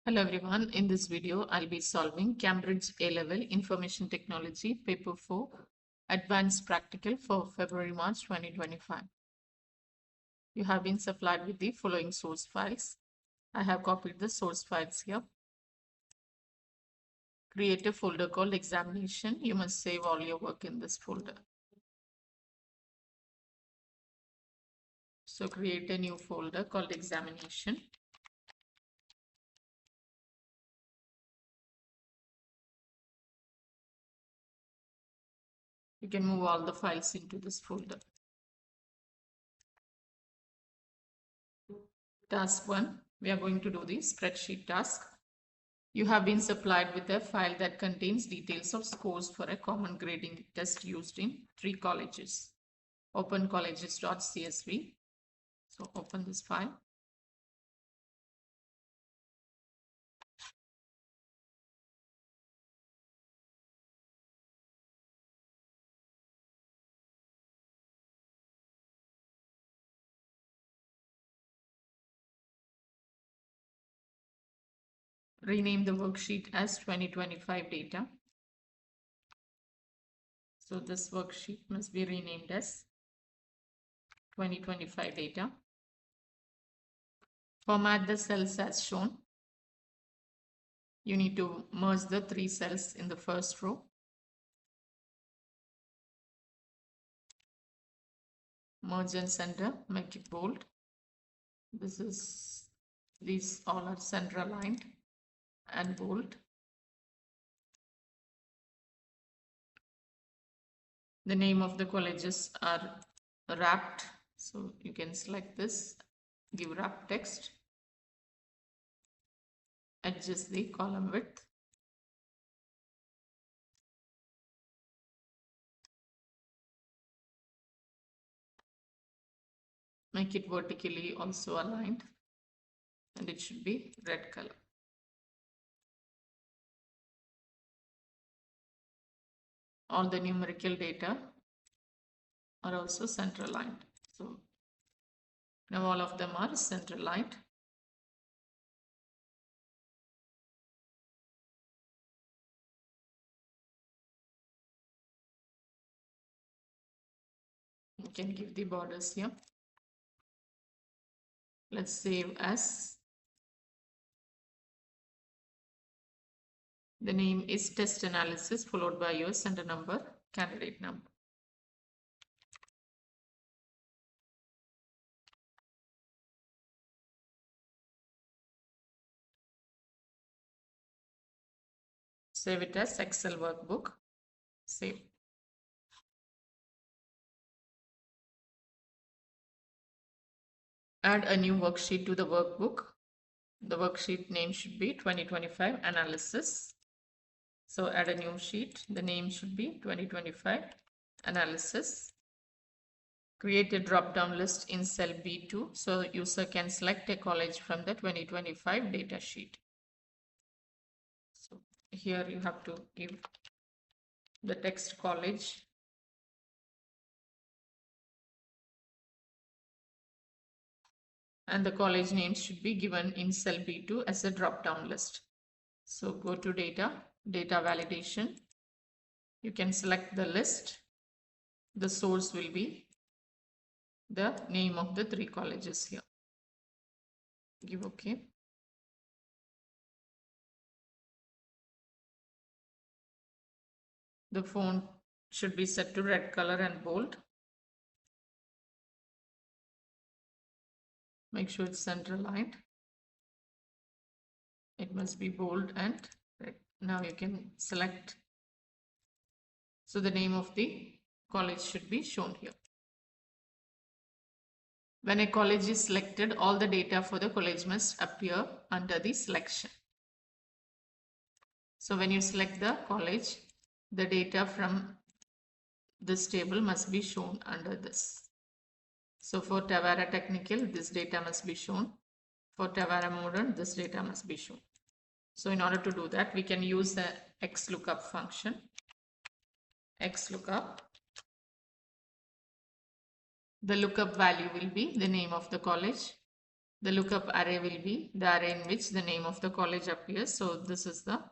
Hello everyone, in this video I'll be solving Cambridge A-Level Information Technology Paper 4 Advanced Practical for February-March 2025. You have been supplied with the following source files. I have copied the source files here. Create a folder called Examination. You must save all your work in this folder. So create a new folder called Examination. You can move all the files into this folder. Task 1, we are going to do the spreadsheet task. You have been supplied with a file that contains details of scores for a common grading test used in 3 colleges. Open colleges.csv. So open this file. Rename the worksheet as 2025 data. So this worksheet must be renamed as 2025 data. Format the cells as shown. You need to merge the 3 cells in the first row. Merge and center, make it bold. These all are center aligned and bold. The name of the colleges are wrapped, so you can select this, give wrap text, adjust the column width, make it vertically also aligned, and it should be red color. All the numerical data are also center aligned. So now all of them are center aligned. You can give the borders here. Let's save as. The name is test analysis followed by your center number, candidate number. Save it as Excel workbook. Save. Add a new worksheet to the workbook. The worksheet name should be 2025 analysis. So add a new sheet. The name should be 2025 analysis. Create a drop-down list in cell B2 so user can select a college from the 2025 data sheet. So here you have to give the text college. And the college names should be given in cell B2 as a drop-down list. So go to data validation. You can select the list. The source will be the name of the 3 colleges here. Give OK. The font should be set to red color and bold. Make sure it's center aligned. It must be bold and red. Now you can select. So the name of the college should be shown here. When a college is selected, all the data for the college must appear under the selection. So when you select the college, the data from this table must be shown under this. So for Tavara Technical, this data must be shown. For Tavara Modern, this data must be shown. So in order to do that, we can use the XLOOKUP function. XLOOKUP. The lookup value will be the name of the college. The lookup array will be the array in which the name of the college appears. So this is the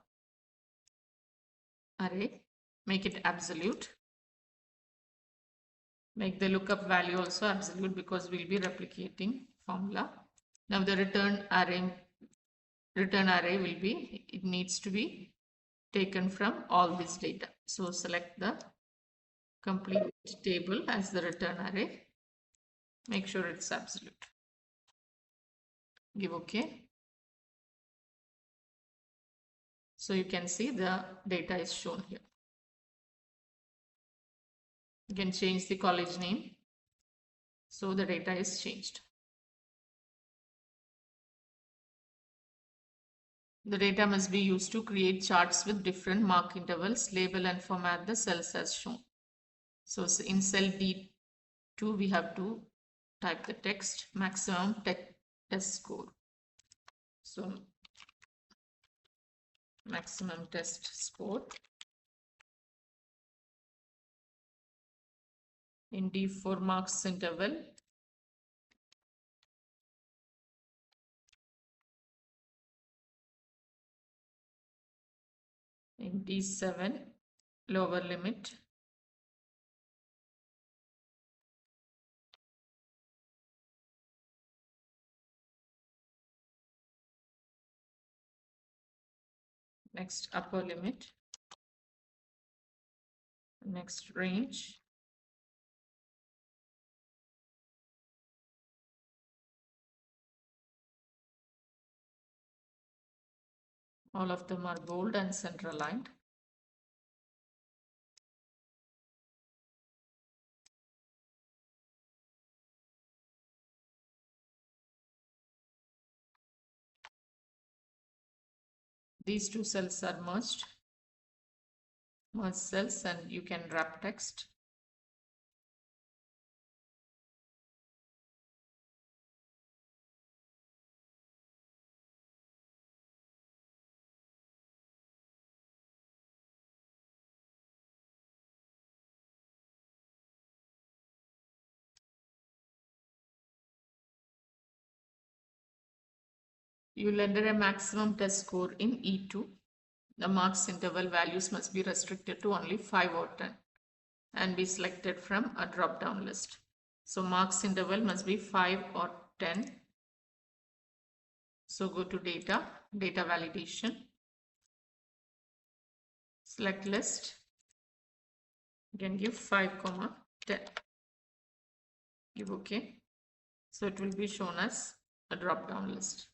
array. Make it absolute. Make the lookup value also absolute because we'll be replicating formula. Now the return array will be, it needs to be taken from all this data. So select the complete table as the return array. Make sure it's absolute. Give OK. So you can see the data is shown here. You can change the college name. So the data is changed. The data must be used to create charts with different mark intervals, label and format the cells as shown. So in cell D2, we have to type the text maximum test score. So maximum test score. In D4 marks interval, in D7 lower limit, next upper limit, next range, all of them are bold and center aligned. These two cells are merged cells, and you can wrap text. You will enter a maximum test score in E2. The marks interval values must be restricted to only 5 or 10 and be selected from a drop-down list. So marks interval must be 5 or 10. So go to data validation, select list. You can give 5, 10. Give OK. So it will be shown as a drop-down list.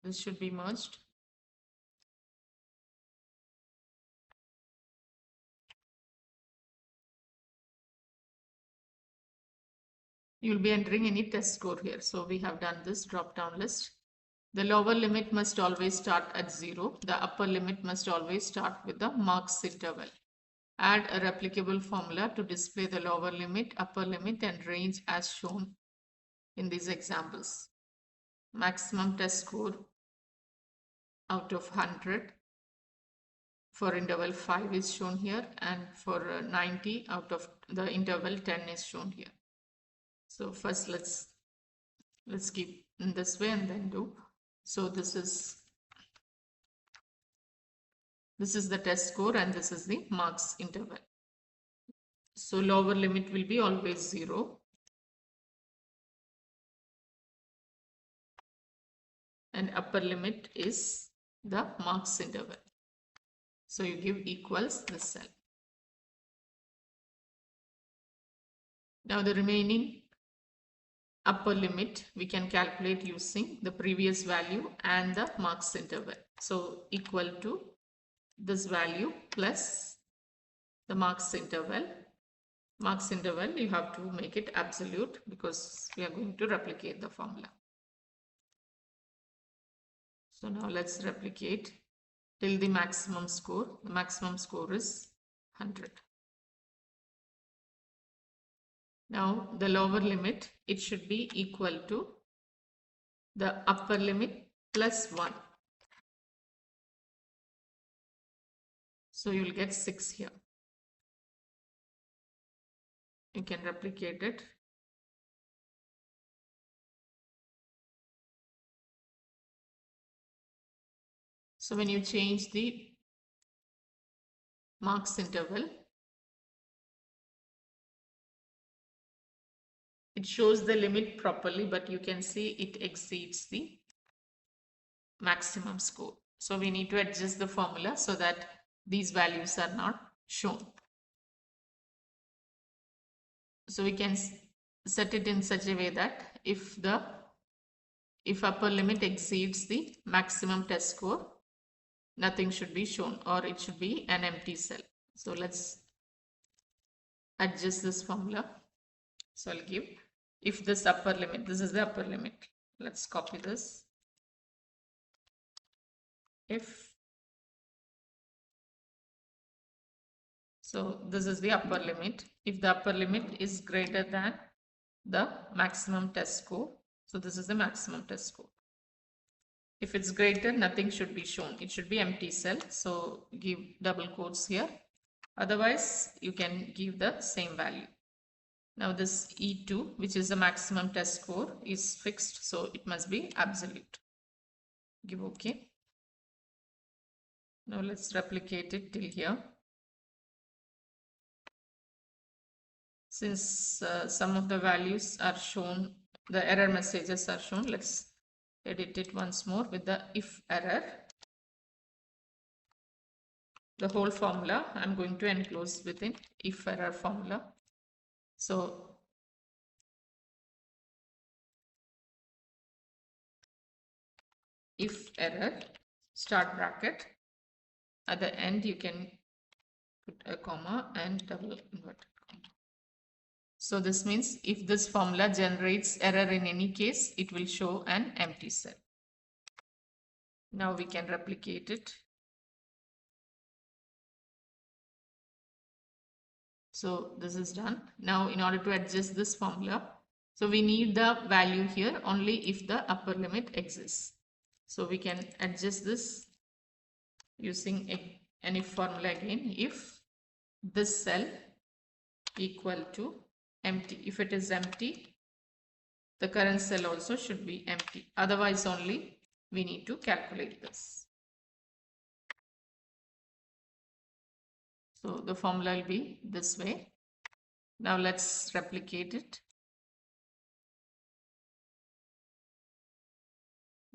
This should be merged. You will be entering any test score here. So we have done this drop-down list. The lower limit must always start at 0. The upper limit must always start with the marks interval. Add a replicable formula to display the lower limit, upper limit, and range as shown in these examples. Maximum test score out of 100 for interval 5 is shown here, and for 90 out of the interval 10 is shown here. So first let's keep in this way and then do. So this is the test score and this is the marks interval. So lower limit will be always 0. And upper limit is the marks interval. So you give equals this cell. Now the remaining upper limit we can calculate using the previous value and the marks interval. So equal to this value plus the marks interval. Marks interval you have to make it absolute because we are going to replicate the formula. So now let's replicate till the maximum score. The maximum score is 100. Now the lower limit, it should be equal to the upper limit plus 1. So you'll get 6 here. You can replicate it. So when you change the marks interval, it shows the limit properly, but you can see it exceeds the maximum score. So we need to adjust the formula so that these values are not shown. So we can set it in such a way that if upper limit exceeds the maximum test score, nothing should be shown, or it should be an empty cell. So let's adjust this formula. So I'll give, if this upper limit, this is the upper limit. Let's copy this. If, so this is the upper limit. If the upper limit is greater than the maximum test score, so this is the maximum test score. If it's greater, nothing should be shown. It should be empty cell. So give double quotes here. Otherwise, you can give the same value. Now this E2, which is the maximum test score, is fixed. So it must be absolute. Give OK. Now let's replicate it till here. Since some of the values are shown, the error messages are shown, let's edit it once more with the if error. The whole formula I'm going to enclose within if error formula. So if error, start bracket, at the end you can put a comma and double inverted comma. So this means if this formula generates error in any case, it will show an empty cell. Now we can replicate it. So this is done. Now in order to adjust this formula, so we need the value here only if the upper limit exists. So we can adjust this using an if formula again. If this cell equal to empty, if it is empty, the current cell also should be empty. Otherwise only we need to calculate this. So the formula will be this way. Now let's replicate it.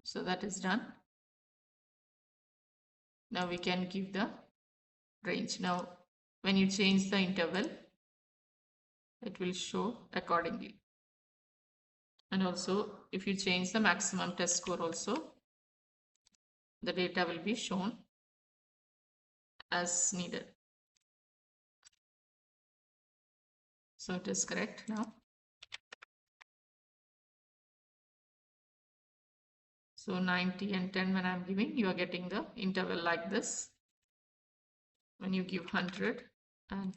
So that is done. Now we can give the range. Now when you change the interval, it will show accordingly. And also if you change the maximum test score also, the data will be shown as needed. So it is correct now. So 90 and 10 when I'm giving, you are getting the interval like this. When you give 100 and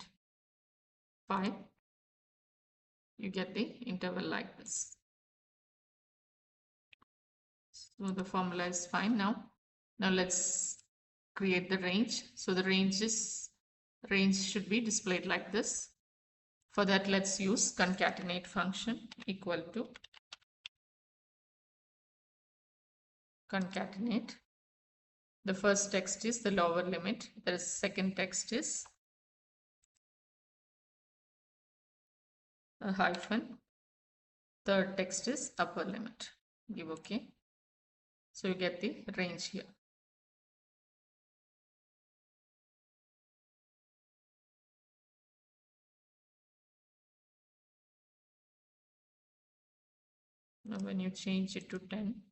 5, you get the interval like this. So the formula is fine now. Now let's create the range. So the range should be displayed like this. For that, let's use concatenate function equal to concatenate. The first text is the lower limit. The second text is a hyphen. Third text is upper limit. Give OK. So you get the range here. Now when you change it to 10,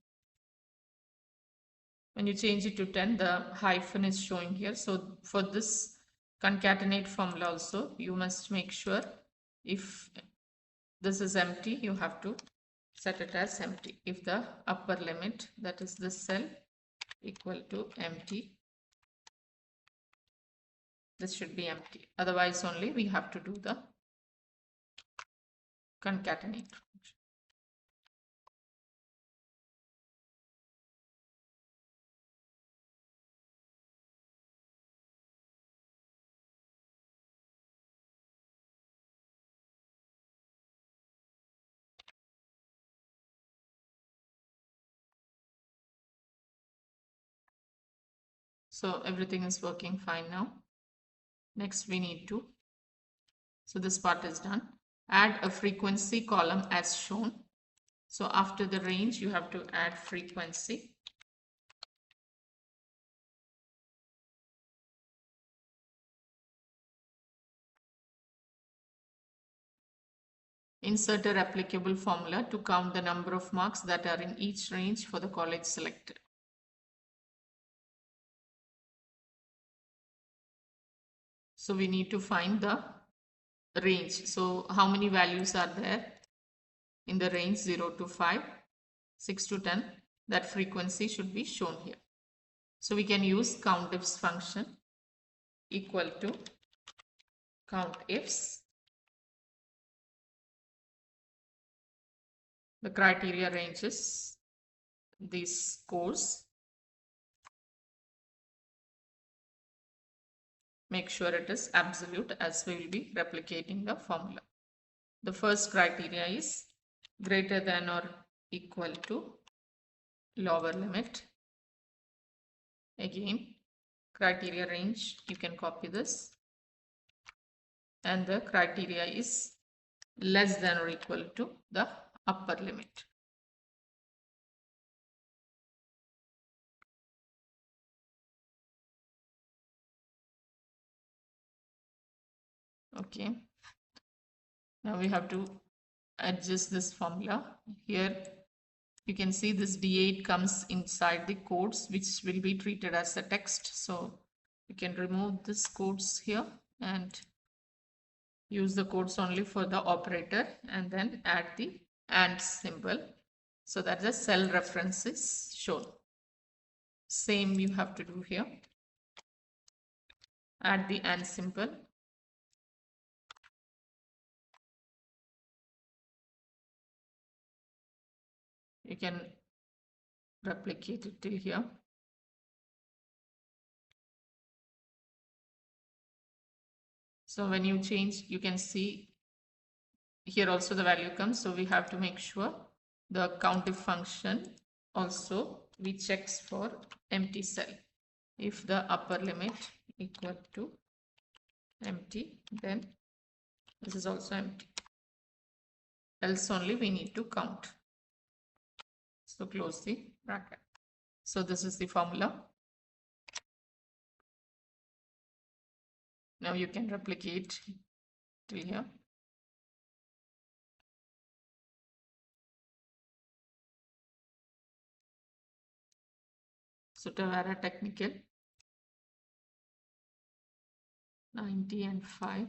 the hyphen is showing here. So for this concatenate formula also, you must make sure if this is empty, you have to set it as empty. If the upper limit, that is this cell, equal to empty, this should be empty. Otherwise only we have to do the concatenate. So everything is working fine now. Next we need to, so this part is done. Add a frequency column as shown. So after the range, you have to add frequency. Insert a replicable formula to count the number of marks that are in each range for the college selected. So we need to find the range. So how many values are there in the range 0 to 5, 6 to 10? That frequency should be shown here. So we can use countifs function equal to countifs. The criteria ranges these scores. Make sure it is absolute as we will be replicating the formula. The first criteria is greater than or equal to lower limit. Again, criteria range, you can copy this. And the criteria is less than or equal to the upper limit. Okay. Now we have to adjust this formula. Here you can see this D8 comes inside the codes which will be treated as a text. So you can remove this codes here and use the codes only for the operator and then add the and symbol so that the cell reference is shown. Same you have to do here. Add the and symbol. You can replicate it till here. So when you change, you can see here also the value comes. So we have to make sure the countif function also we checks for empty cell. If the upper limit equal to empty, then this is also empty. Else only we need to count. So close the bracket. So this is the formula. Now you can replicate till here. So Tavera technical 90 and 5.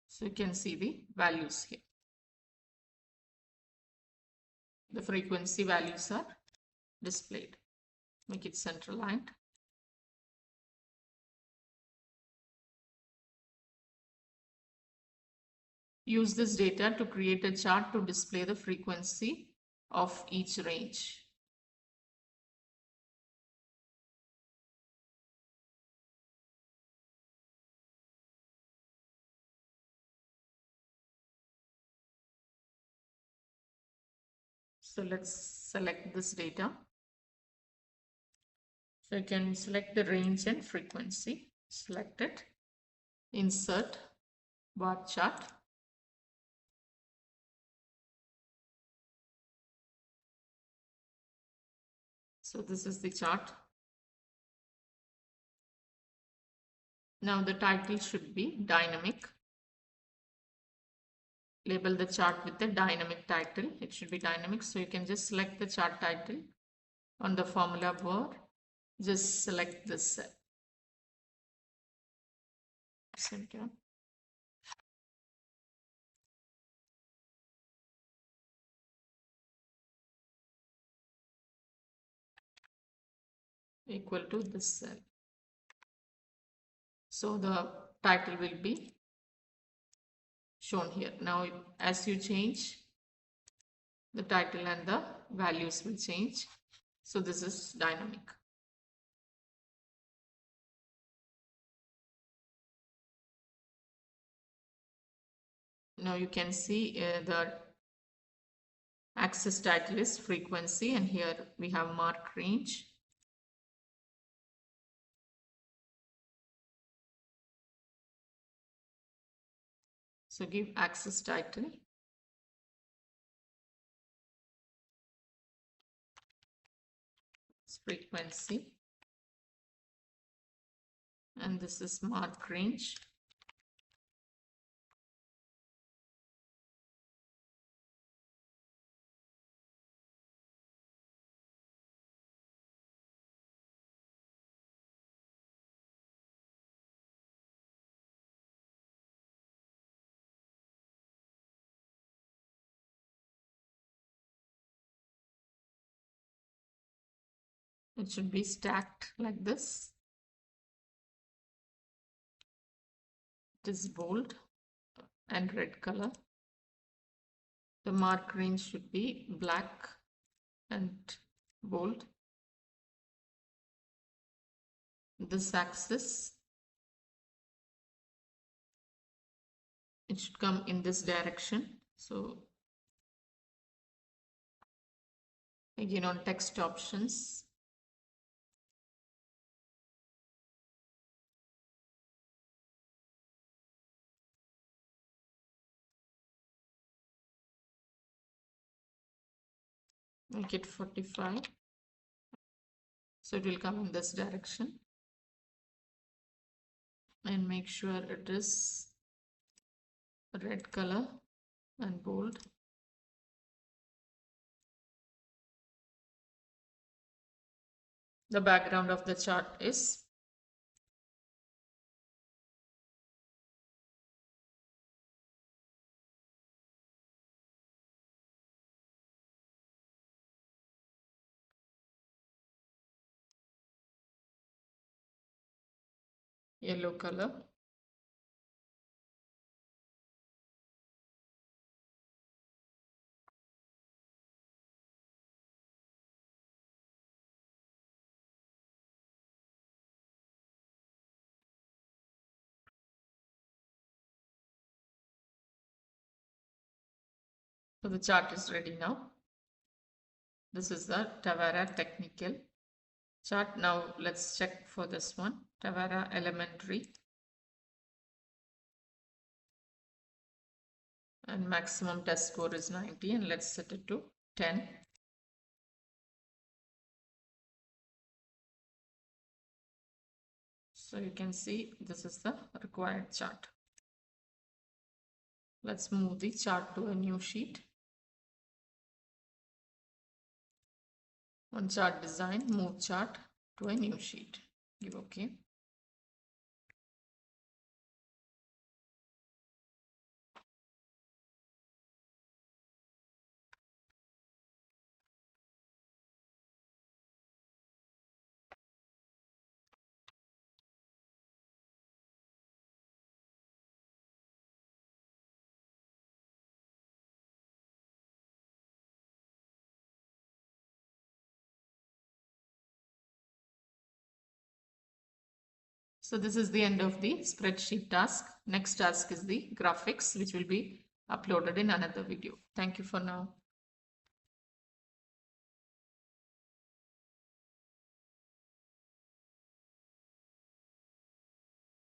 So you can see the values here. The frequency values are displayed. Make it center aligned. Use this data to create a chart to display the frequency of each range. So let's select this data. So you can select the range and frequency. Select it. Insert bar chart. So this is the chart. Now the title should be dynamic. Label the chart with the dynamic title. It should be dynamic. So you can just select the chart title on the formula bar. Just select this cell. Center. Equal to this cell. So the title will be shown here. Now as you change, the title and the values will change. So this is dynamic. Now you can see the Axis title is frequency, and here we have mark range. So give axis title. It's frequency. And this is mark range. It should be stacked like this. It is bold and red color. The mark range should be black and bold. This axis, it should come in this direction. So again on text options, make it 45. So it will come in this direction. And make sure it is red color and bold. The background of the chart is yellow color. So the chart is ready now. This is the Tavera technical chart. Now let's check for this one, Tavera elementary. And maximum test score is 90, and let's set it to 10. So you can see this is the required chart. Let's move the chart to a new sheet. On chart design, move chart to a new sheet. Give OK. So this is the end of the spreadsheet task. Next task is the graphics, which will be uploaded in another video. Thank you for now.